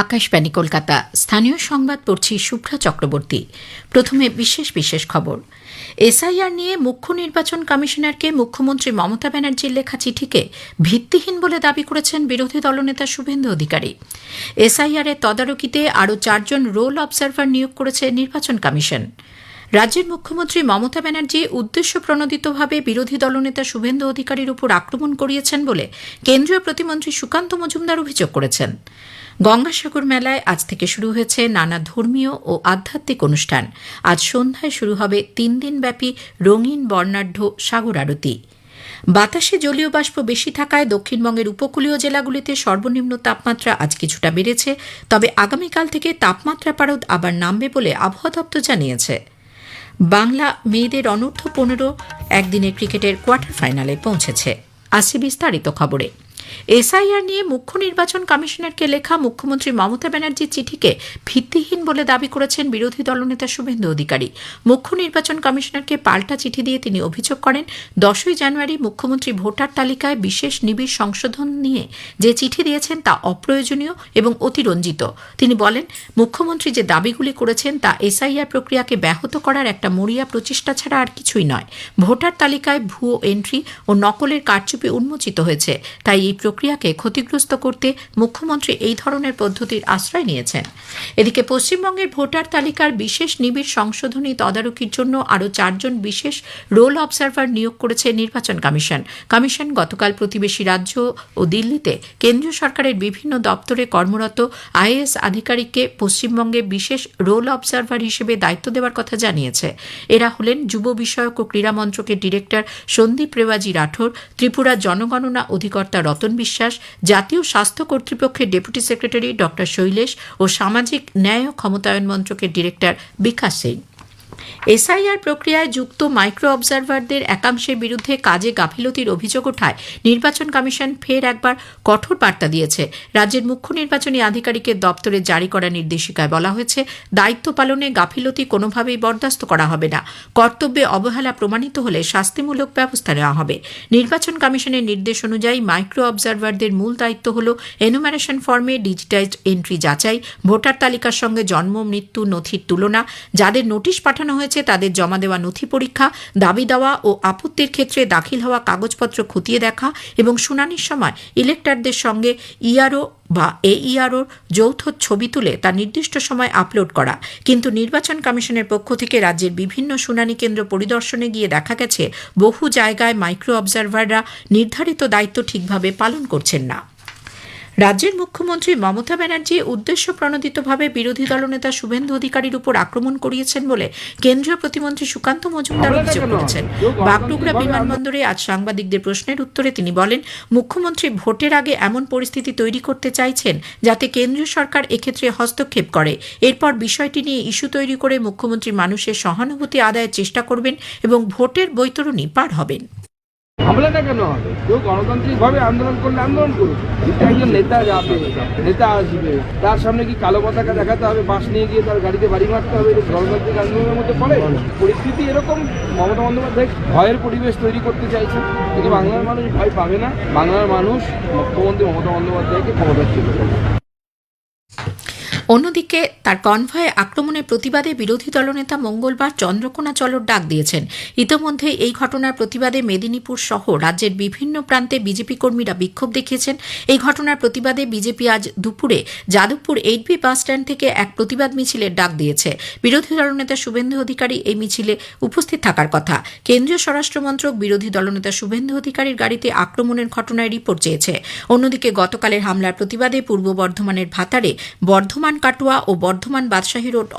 আকাশবাণী কলকাতা। স্থানীয় সংবাদ পড়ছি শুভ্রা চক্রবর্তী। প্রথমে বিশেষ খবর। এসআইআর নিয়ে মুখ্য নির্বাচন কমিশনারকে মুখ্যমন্ত্রী মমতা ব্যানার্জির লেখা চিঠিকে ভিত্তিহীন বলে দাবি করেছেন বিরোধী দলনেতা শুভেন্দু অধিকারী। এসআইআর এর তদারকিতে আরও 4 জন রোল অবজারভার নিয়োগ করেছে নির্বাচন কমিশন। রাজ্যের মুখ্যমন্ত্রী মমতা ব্যানার্জি উদ্দেশ্যপ্রণোদিতভাবে বিরোধী দলনেতা শুভেন্দু অধিকারীর উপর আক্রমণ করিয়েছেন বলে কেন্দ্রীয় প্রতিমন্ত্রী সুকান্ত মজুমদার অভিযোগ করেছেন। গঙ্গাসাগর মেলায় আজ থেকে শুরু হয়েছে নানা ধর্মীয় ও আধ্যাত্মিক অনুষ্ঠান। আজ সন্ধ্যায় শুরু হবে 3 দিনব্যাপী রঙিন বর্ণাঢ্য সাগর আরতি। বাতাসে জলীয় বাষ্প বেশি থাকায় দক্ষিণবঙ্গের উপকূলীয় জেলাগুলিতে সর্বনিম্ন তাপমাত্রা আজ কিছুটা বেড়েছে, তবে আগামীকাল থেকে তাপমাত্রা পারদ আবার নামবে বলে আবহাওয়া দপ্তর জানিয়েছে। বাংলা মেয়েদের অনূর্ধ্ব 15 একদিনের ক্রিকেটের কোয়ার্টার ফাইনালে পৌঁছেছে। আসছে বিস্তারিত খবরে। এসআইআর নিয়ে মুখ্য নির্বাচন কমিশনারকে লেখা মুখ্যমন্ত্রী মমতা ব্যানার্জির চিঠিকে ভিত্তিহীন বলে দাবি করেছেন বিরোধী দলনেতা শুভেন্দু অধিকারী। মুখ্য নির্বাচন কমিশনারকে পাল্টা চিঠি দিয়ে তিনি অভিযোগ করেন, 10ই জানুয়ারি মুখ্যমন্ত্রী ভোটার তালিকায় বিশেষ নিবিড় সংশোধন নিয়ে যে চিঠি দিয়েছেন তা অপ্রয়োজনীয় এবং অতিরঞ্জিত। তিনি বলেন, মুখ্যমন্ত্রী যে দাবিগুলি করেছেন তা এসআইআর প্রক্রিয়াকে ব্যাহত করার একটা মরিয়া প্রচেষ্টা ছাড়া আর কিছুই নয়। ভোটার তালিকায় ভুয়ো এন্ট্রি ও নকলের কারচুপি উন্মোচিত হয়েছে, তাই এই প্রক্রিয়াকে ক্ষতিগ্রস্ত করতে মুখ্যমন্ত্রী এই ধরনের পদ্ধতির আশ্রয় নিয়েছেন। এদিকে পশ্চিমবঙ্গের ভোটার তালিকার বিশেষ নিবিড় সংশোধনী তদারকির জন্য আরও 4 জন বিশেষ রোল অবজারভার নিয়োগ করেছে নির্বাচন কমিশন গতকাল প্রতিবেশী রাজ্য ও দিল্লিতে কেন্দ্রীয় সরকারের বিভিন্ন দপ্তরে কর্মরত আইএএস আধিকারিককে পশ্চিমবঙ্গে বিশেষ রোল অবজারভার হিসেবে দায়িত্ব দেওয়ার কথা জানিয়েছে। এরা হলেন যুব বিষয়ক ও ক্রীড়া মন্ত্রকের ডিরেক্টর সন্দীপ রেওয়াজি রাঠোর, ত্রিপুরা জনগণনা অধিকর্তা রতন বিশ্বাস, জাতীয় স্বাস্থ্য কর্তৃপক্ষের ডেপুটি সেক্রেটারি ড শৈলেশ ও সামাজিক ন্যায় ও ক্ষমতায়ন মন্ত্রকের ডিরেক্টর বিকাশ সিং। এসআইআর প্রক্রিয়ায় যুক্ত মাইক্রো অবজারভারদের একাংশের বিরুদ্ধে কাজে গাফিলতির অভিযোগ ওঠায় নির্বাচন কমিশন ফের একবার কঠোর বার্তা দিয়েছে। রাজ্যের মুখ্য নির্বাচনী আধিকারিকের দপ্তরে জারি করা নির্দেশিকায় বলা হয়েছে, দায়িত্ব পালনে গাফিলতি কোনোভাবেই বরদাস্ত করা হবে না। কর্তব্যে অবহেলা প্রমাণিত হলে শাস্তিমূলক ব্যবস্থা নেওয়া হবে। নির্বাচন কমিশনের নির্দেশ অনুযায়ী মাইক্রো অবজারভারদের মূল দায়িত্ব হল এনুমারেশন ফর্মে ডিজিটাইজড এন্ট্রি যাচাই, ভোটার তালিকার সঙ্গে জন্ম মৃত্যু নথির তুলনা, যাদের নোটিশ পাঠানো হয়েছে তাদের জমা দেওয়া নথি পরীক্ষা, দাবি দেওয়া ও আপত্তির ক্ষেত্রে দাখিল হওয়া কাগজপত্র খতিয়ে দেখা এবং শুনানির সময় ইলেক্টরদের সঙ্গে ইআরও বা এইআরওর যৌথ ছবি তুলে তা নির্দিষ্ট সময় আপলোড করা। কিন্তু নির্বাচন কমিশনের পক্ষ থেকে রাজ্যের বিভিন্ন শুনানি কেন্দ্র পরিদর্শনে গিয়ে দেখা গেছে, বহু জায়গায় মাইক্রো অবজারভাররা নির্ধারিত দায়িত্ব ঠিকভাবে পালন করছেন না। রাজ্যের মুখ্যমন্ত্রী মমতা ব্যানার্জি উদ্দেশ্যপ্রণোদিতভাবে বিরোধী দলনেতা শুভেন্দু অধিকারীর উপর আক্রমণ করিয়েছেন বলে কেন্দ্রীয় প্রতিমন্ত্রী সুকান্ত মজুমদার অভিযোগ করেছেন। বাগডোগরা বিমানবন্দরে আজ সাংবাদিকদের প্রশ্নের উত্তরে তিনি বলেন, মুখ্যমন্ত্রী ভোটের আগে এমন পরিস্থিতি তৈরি করতে চাইছেন যাতে কেন্দ্রীয় সরকার এক্ষেত্রে হস্তক্ষেপ করে। এরপর বিষয়টি নিয়ে ইস্যু তৈরি করে মুখ্যমন্ত্রী মানুষের সহানুভূতি আদায়ের চেষ্টা করবেন এবং ভোটের বৈতরণী পার হবেন। হামলাটা কেন হবে? কেউ গণতান্ত্রিকভাবে আন্দোলন করলে আন্দোলন করুক, কিন্তু একজন নেতা যাবে, নেতা আসবে, তার সামনে কি কালো পতাকা দেখাতে হবে, বাস নিয়ে গিয়ে তার গাড়িতে বাড়ি মারতে হবে? গণতান্ত্রিক আন্দোলনের মধ্যে পড়ে? পরিস্থিতি এরকম। মমতা বন্দ্যোপাধ্যায় ভয়ের পরিবেশ তৈরি করতে চাইছেন, কিন্তু বাংলার মানুষ ভয় পাবে না। বাংলার মানুষ মুখ্যমন্ত্রী মমতা বন্দ্যোপাধ্যায়কে ক্ষমতাচ্যুত করবে। অন্যদিকে তার কনভয়ে আক্রমণের প্রতিবাদে বিরোধী দলনেতা মঙ্গলবার চন্দ্রকোনা চলোর ডাক দিয়েছেন। ইতোমধ্যে এই ঘটনার প্রতিবাদে মেদিনীপুর সহ রাজ্যের বিভিন্ন প্রান্তে বিজেপি কর্মীরা বিক্ষোভ দেখিয়েছেন। এই ঘটনার প্রতিবাদে বিজেপি আজ দুপুরে যাদবপুর 8B বাস স্ট্যান্ড থেকে এক প্রতিবাদ মিছিলের ডাক দিয়েছে। বিরোধী দলনেতা শুভেন্দু অধিকারী এই মিছিলে উপস্থিত থাকার কথা। কেন্দ্রীয় স্বরাষ্ট্রমন্ত্রক বিরোধী দলনেতা শুভেন্দু অধিকারীর গাড়িতে আক্রমণের ঘটনায় রিপোর্ট চেয়েছে। অন্যদিকে গতকালের হামলার প্রতিবাদে পূর্ব বর্ধমানের ভাতারে বর্ধমান কাটুয়া ও বর্ধমান বাদশাহী রোড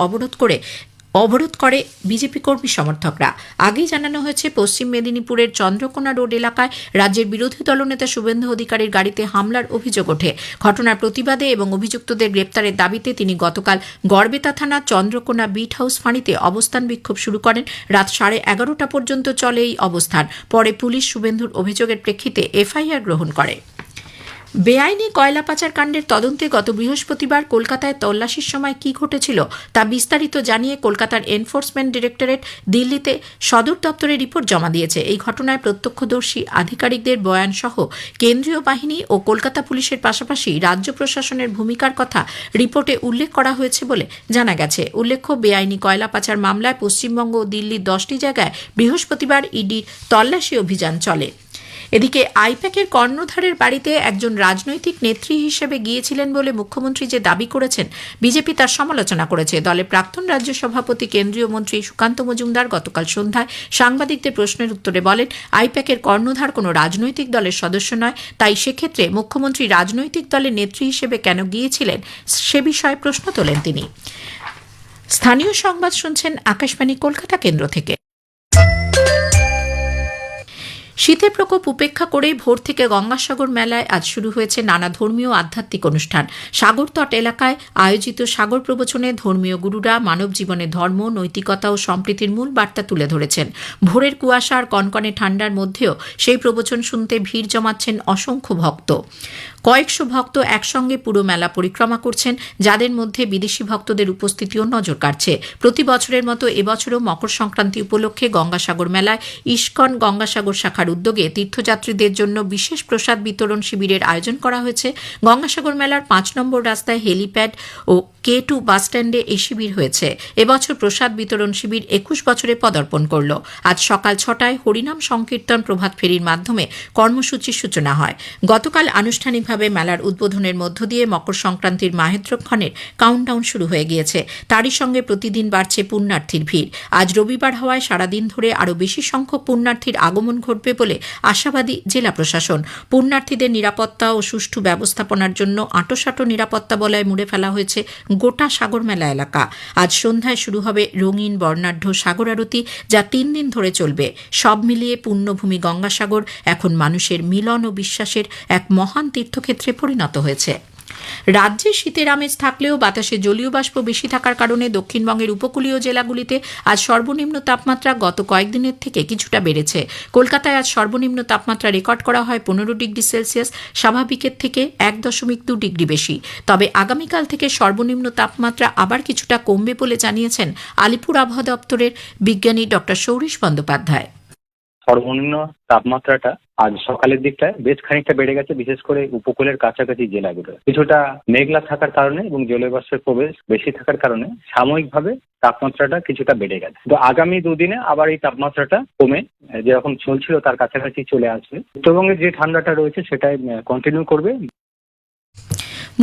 অবরোধ করে বিজেপি কর্মী সমর্থকরা। আগেই জানানো হয়েছে, পশ্চিম মেদিনীপুরের চন্দ্রকোনা রোড এলাকায় রাজ্যের বিরোধী দলনেতা শুভেন্দু অধিকারীর গাড়িতে হামলার অভিযোগ ওঠে। ঘটনার প্রতিবাদে এবং অভিযুক্তদের গ্রেপ্তারের দাবিতে তিনি গতকাল গড়বেতা থানা চন্দ্রকোনা বিট হাউস ফাঁড়িতে অবস্থান বিক্ষোভ শুরু করেন। রাত 11:30 পর্যন্ত চলে এই অবস্থান। পরে পুলিশ শুভেন্দুর অভিযোগের প্রেক্ষিতে এফআইআর গ্রহণ করে। বেআইনি কয়লা পাচার কাণ্ডের তদন্তে গত বৃহস্পতিবার কলকাতায় তল্লাশির সময় কি ঘটেছিল তা বিস্তারিত জানিয়ে কলকাতার এনফোর্সমেন্ট ডিরেক্টরেট দিল্লিতে সদর দপ্তরে রিপোর্ট জমা দিয়েছে। এই ঘটনায় প্রত্যক্ষদর্শী আধিকারিকদের বয়ান সহ কেন্দ্রীয় বাহিনী ও কলকাতা পুলিশের পাশাপাশি রাজ্য প্রশাসনের ভূমিকার কথা রিপোর্টে উল্লেখ করা হয়েছে বলে জানা গেছে। উল্লেখ্য, বেআইনি কয়লা পাচার মামলায় পশ্চিমবঙ্গ ও দিল্লির 10টি জায়গায় বৃহস্পতিবার ইডির তল্লাশি অভিযান চলে। এদিকে আইপ্যাকের কর্ণধারের বাড়িতে একজন রাজনৈতিক নেত্রী হিসেবে গিয়েছিলেন বলে মুখ্যমন্ত্রী যে দাবি করেছেন, বিজেপি তার সমালোচনা করেছে। দলের প্রাক্তন রাজ্য সভাপতি কেন্দ্রীয় মন্ত্রী সুকান্ত মজুমদার গতকাল সন্ধ্যায় সাংবাদিকদের প্রশ্নের উত্তরে বলেন, আইপ্যাকের কর্ণধার কোনো রাজনৈতিক দলের সদস্য নয়, তাই সেক্ষেত্রে মুখ্যমন্ত্রী রাজনৈতিক দলের নেত্রী হিসেবে কেন গিয়েছিলেন সে বিষয়ে প্রশ্ন তোলেন তিনি। স্থানীয় সংবাদ শুনছেন আকাশবাণী কলকাতা কেন্দ্র থেকে। শীতের প্রকোপ উপেক্ষা করে ভোর থেকে গঙ্গাসাগর মেলায় আজ শুরু হয়েছে নানা ধর্মীয় আধ্যাত্মিক অনুষ্ঠান। সাগরতট এলাকায় আয়োজিত সাগর প্রবচনে ধর্মীয় গুরুরা মানব জীবনে ধর্ম, নৈতিকতা ও সম্প্রীতির মূল বার্তা তুলে ধরেছেন। ভোরের কুয়াশা আর কনকনে ঠান্ডার মধ্যেও সেই প্রবচন শুনতে ভিড় জমাচ্ছেন অসংখ্য ভক্ত। কয়েকশো ভক্ত একসঙ্গে পুরো মেলা পরিক্রমা করছেন, যাদের মধ্যে বিদেশি ভক্তদের উপস্থিতিও নজর কাড়ছে। প্রতি বছরের মতো এবছরও মকর সংক্রান্তি উপলক্ষে গঙ্গাসাগর মেলায় ইস্কন গঙ্গাসাগর শাখার উদ্যোগে তীর্থযাত্রীদের জন্য বিশেষ প্রসাদ বিতরণ শিবিরের আয়োজন করা হয়েছে। গঙ্গাসাগর মেলার 5 নম্বর রাস্তায় হেলিপ্যাড ও K2 বাসস্ট্যান্ডে এই শিবির হয়েছে। এবছর প্রসাদ বিতরণ শিবির 21 বছরে পদার্পণ করল। আজ সকাল 6টায় হরিনাম সংকীর্তন প্রভাত ফেরির মাধ্যমে কর্মসূচির সূচনা হয়। গতকাল আনুষ্ঠানিকভাবে মেলার উদ্বোধনের মধ্য দিয়ে মকর সংক্রান্তির মাহেন্দ্রক্ষণের কাউন্টডাউন শুরু হয়ে গিয়েছে। তারই সঙ্গে প্রতিদিন বাড়ছে পুণ্যার্থীর ভিড়। আজ রবিবার হওয়ায় সারাদিন ধরে আরও বেশি সংখ্যক পুণ্যার্থীর আগমন ঘটবে বলে আশাবাদী জেলা প্রশাসন। পুণ্যার্থীদের নিরাপত্তা ও সুষ্ঠু ব্যবস্থাপনার জন্য আঁটোসাঁটো নিরাপত্তা বলয়ে মুড়ে ফেলা হয়েছে গোটা সাগর মেলা এলাকা। আজ সন্ধ্যায় শুরু হবে রঙিন বর্ণাঢ্য সাগর আরতি, যা 3 দিন ধরে চলবে। সব মিলিয়ে পুণ্যভূমি গঙ্গাসাগর এখন মানুষের মিলন ও বিশ্বাসের এক মহান তীর্থক্ষেত্রে পরিণত হয়েছে। রাজ্যে শীতের আমেজ থাকলেও বাতাসে জলীয় বাষ্প বেশি থাকার কারণে দক্ষিণবঙ্গের উপকূলীয় জেলাগুলিতে আজ সর্বনিম্ন তাপমাত্রা গত কয়েকদিনের থেকে কিছুটা বেড়েছে। কলকাতায় আজ সর্বনিম্ন তাপমাত্রা রেকর্ড করা হয় 15 ডিগ্রি সেলসিয়াস, স্বাভাবিকের থেকে 1.2 ডিগ্রি বেশি। তবে আগামীকাল থেকে সর্বনিম্ন তাপমাত্রা আবার কিছুটা কমবে বলে জানিয়েছেন আলিপুর আবহাওয়া দপ্তরের বিজ্ঞানী ডক্টর সৌরীশ বন্দ্যোপাধ্যায়। সর্বনিম্ন তাপমাত্রাটা আজ সকালের দিকটায় বেশ খানিকটা বেড়ে গেছে, বিশেষ করে উপকূলের কাছাকাছি জেলাগুলো। কিছুটা মেঘলা থাকার কারণে এবং জলীয় বাষ্পের প্রবেশ বেশি থাকার কারণে সাময়িকভাবে তাপমাত্রাটা কিছুটা বেড়ে গেছে। তো আগামী দুদিনে আবার এই তাপমাত্রাটা কমে যেরকম চলছিল তার কাছাকাছি চলে আসবে। উত্তরবঙ্গের যে ঠান্ডাটা রয়েছে সেটাই কন্টিনিউ করবে।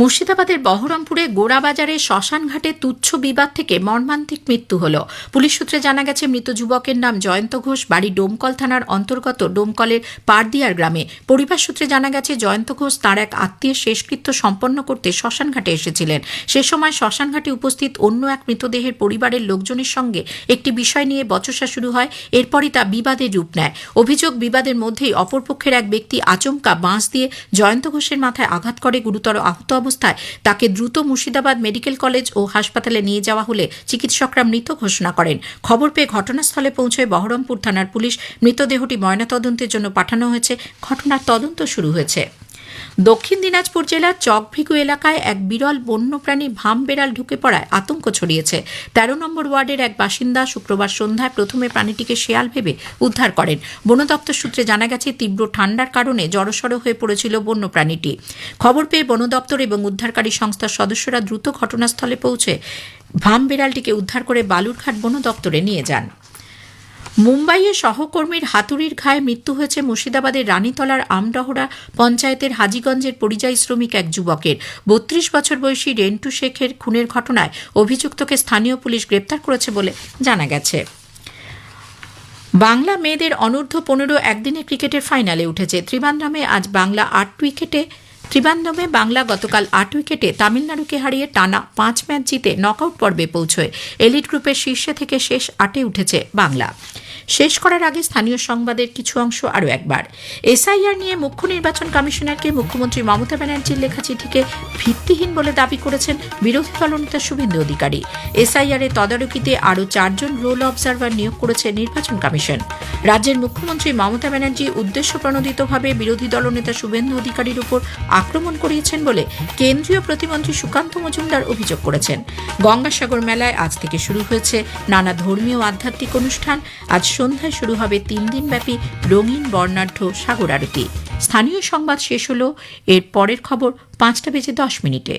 মুর্শিদাবাদের বহরমপুরে গোড়াবাজারে শ্মশানঘাটে তুচ্ছ বিবাদ থেকে মর্মান্তিক মৃত্যু হল। পুলিশ সূত্রে জানা গেছে, মৃত যুবকের নাম জয়ন্ত ঘোষ, বাড়ি ডোমকল থানার অন্তর্গত ডোমকলের পারদিয়ার গ্রামে। পরিবার সূত্রে জানা গেছে, জয়ন্ত ঘোষ তাঁর এক আত্মীয়ের শেষকৃত্য সম্পন্ন করতে শ্মশানঘাটে এসেছিলেন। সে সময় শ্মশানঘাটে উপস্থিত অন্য এক মৃতদেহের পরিবারের লোকজনের সঙ্গে একটি বিষয় নিয়ে বচসা শুরু হয়। এরপরই তা বিবাদের রূপ নেয়। অভিযোগ, বিবাদের মধ্যেই অপরপক্ষের এক ব্যক্তি আচমকা বাঁশ দিয়ে জয়ন্ত ঘোষের মাথায় আঘাত করে। গুরুতর আহত অবস্থায় তাকে দ্রুত মুর্শিদাবাদ মেডিকেল কলেজ ও হাসপাতালে নিয়ে যাওয়া হলে চিকিৎসকরা মৃত ঘোষণা করেন। খবর পেয়ে ঘটনাস্থলে পৌঁছয় বহরমপুর থানার পুলিশ। মৃতদেহটি ময়নাতদন্তের জন্য পাঠানো হয়েছে। ঘটনার তদন্ত শুরু হয়েছে। দক্ষিণ দিনাজপুর জেলার চকভিগু এলাকায় এক বিরল বন্যপ্রাণী ভাম বেড়াল ঢুকে পড়ায় আতঙ্ক ছড়িয়েছে। 13 নম্বর ওয়ার্ডের এক বাসিন্দা শুক্রবার সন্ধ্যায় প্রথমে প্রাণীটিকে শেয়াল ভেবে উদ্ধার করেন। বন দপ্তর সূত্রে জানা গেছে, তীব্র ঠান্ডার কারণে জড়সড় হয়ে পড়েছিল বন্যপ্রাণীটি। খবর পেয়ে বন দপ্তর এবং উদ্ধারকারী সংস্থার সদস্যরা দ্রুত ঘটনাস্থলে পৌঁছে ভাম বেড়ালটিকে উদ্ধার করে বালুরঘাট বন দপ্তরে নিয়ে যান। মুম্বাইয়ে সহকর্মীর হাতুড়ির ঘায়ে মৃত্যু হয়েছে মুর্শিদাবাদের রানীতলার আমডহরা পঞ্চায়েতের হাজীগঞ্জের পরিযায়ী শ্রমিক এক যুবকের। 32 বছর বয়সী রেন্টু শেখের খুনের ঘটনায় অভিযুক্তকে স্থানীয় পুলিশ গ্রেপ্তার করেছে বলে জানা গেছে। বাংলা মেয়েদের অনূর্ধ্ব 15 একদিনের ক্রিকেটের ফাইনালে উঠেছে। ত্রিবান্দ্রমে বাংলা গতকাল 8 উইকেটে তামিলনাড়ুকে হারিয়ে টানা 5 ম্যাচ জিতে নকআউট পর্বে পৌঁছয়। এলিট গ্রুপের শীর্ষে থেকে শেষ 8-এ উঠেছে বাংলা। শেষ করার আগে স্থানীয় সংবাদের কিছু অংশ আরও একবার। এসআইআর নিয়ে মুখ্য নির্বাচন কমিশনারকে মুখ্যমন্ত্রী মমতা ব্যানার্জির লেখা চিঠিকে ভিত্তিহীন বলে দাবি করেছেন বিরোধী দলনেতা শুভেন্দু অধিকারী। এসআইআর এর তদারকিতে আরও 4 জন রোল অবজারভার নিয়োগ করেছে নির্বাচন কমিশন। রাজ্যের মুখ্যমন্ত্রী মমতা ব্যানার্জি উদ্দেশ্য প্রণোদিতভাবে বিরোধী দলনেতা শুভেন্দু অধিকারীর উপর আক্রমণ করিয়েছেন বলে কেন্দ্রীয় প্রতিমন্ত্রী সুকান্ত মজুমদার অভিযোগ করেছেন। গঙ্গাসাগর মেলায় আজ থেকে শুরু হয়েছে নানা ধর্মীয় আধ্যাত্মিক অনুষ্ঠান। আজ সন্ধ্যায় শুরু হবে 3 দিনব্যাপী রঙিন বর্ণাঢ্য সাগর আরতি। স্থানীয় সংবাদ শেষ হল। এর পরের খবর 5টা বেজে 10 মিনিটে।